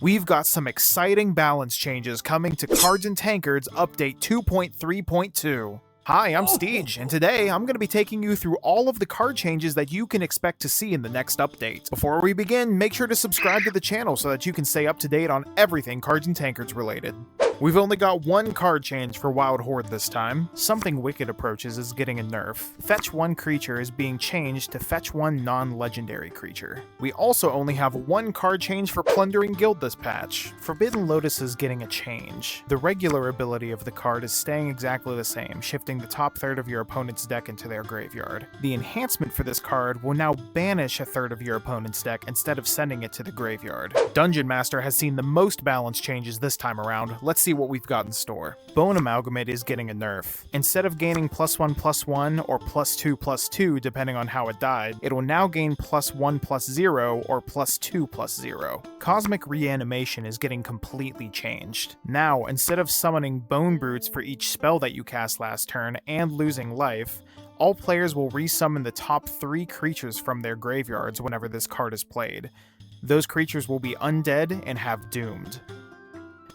We've got some exciting balance changes coming to Cards and Tankards Update 2.3.2. Hi, I'm Steege, and today I'm going to be taking you through all of the card changes that you can expect to see in the next update. Before we begin, make sure to subscribe to the channel so that you can stay up to date on everything Cards and Tankards related. We've only got one card change for Wild Horde this time. Something Wicked Approaches is getting a nerf. Fetch 1 creature is being changed to fetch 1 non-legendary creature. We also only have one card change for Plundering Guild this patch. Forbidden Lotus is getting a change. The regular ability of the card is staying exactly the same, shifting the top third of your opponent's deck into their graveyard. The enhancement for this card will now banish a third of your opponent's deck instead of sending it to the graveyard. Dungeon Master has seen the most balance changes this time around. Let's see what we've got in store. Bone Amalgamate is getting a nerf. Instead of gaining +1/+1 or +2/+2 depending on how it died, it will now gain +1/+0 or +2/+0. Cosmic Reanimation is getting completely changed. Now, instead of summoning Bone Brutes for each spell that you cast last turn and losing life, all players will resummon the top 3 creatures from their graveyards whenever this card is played. Those creatures will be undead and have Doomed.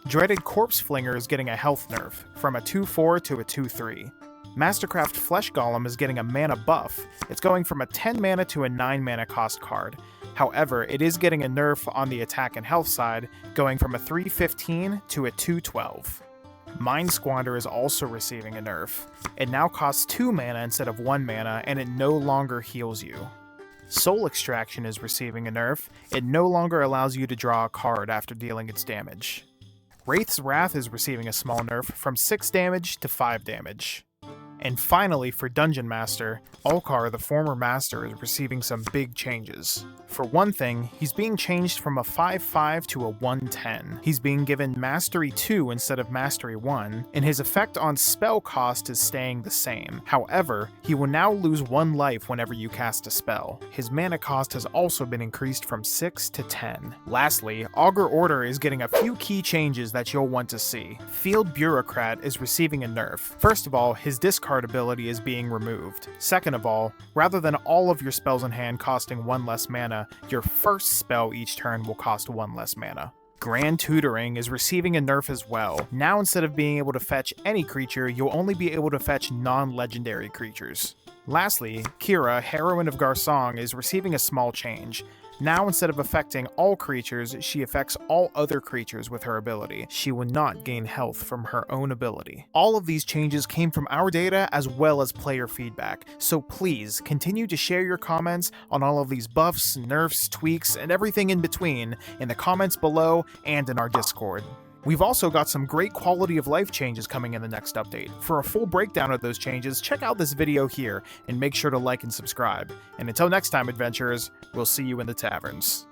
Dreaded Corpse Flinger is getting a health nerf, from a 2/4 to a 2/3. Mastercraft Flesh Golem is getting a mana buff. It's going from a 10 mana to a 9 mana cost card. However, it is getting a nerf on the attack and health side, going from a 3/15 to a 2/12. Mind Squander is also receiving a nerf. It now costs 2 mana instead of 1 mana, and it no longer heals you. Soul Extraction is receiving a nerf. It no longer allows you to draw a card after dealing its damage. Wraith's Wrath is receiving a small nerf from 6 damage to 5 damage. And finally, for Dungeon Master, Ulkar, the former master, is receiving some big changes. For one thing, he's being changed from a 5/5 to a 1/10. He's being given Mastery 2 instead of Mastery 1, and his effect on spell cost is staying the same. However, he will now lose 1 life whenever you cast a spell. His mana cost has also been increased from 6 to 10. Lastly, Augur Order is getting a few key changes that you'll want to see. Field Bureaucrat is receiving a nerf. First of all, his discard ability is being removed. Second of all, rather than all of your spells in hand costing 1 less mana, your first spell each turn will cost 1 less mana. Grand Tutoring is receiving a nerf as well. Now instead of being able to fetch any creature, you'll only be able to fetch non-legendary creatures. Lastly, Kira, Heroine of Garsong, is receiving a small change. Now, instead of affecting all creatures, she affects all other creatures with her ability. She will not gain health from her own ability. All of these changes came from our data as well as player feedback, so please continue to share your comments on all of these buffs, nerfs, tweaks, and everything in between in the comments below and in our Discord. We've also got some great quality of life changes coming in the next update. For a full breakdown of those changes, check out this video here, and make sure to like and subscribe. And until next time, adventurers, we'll see you in the taverns.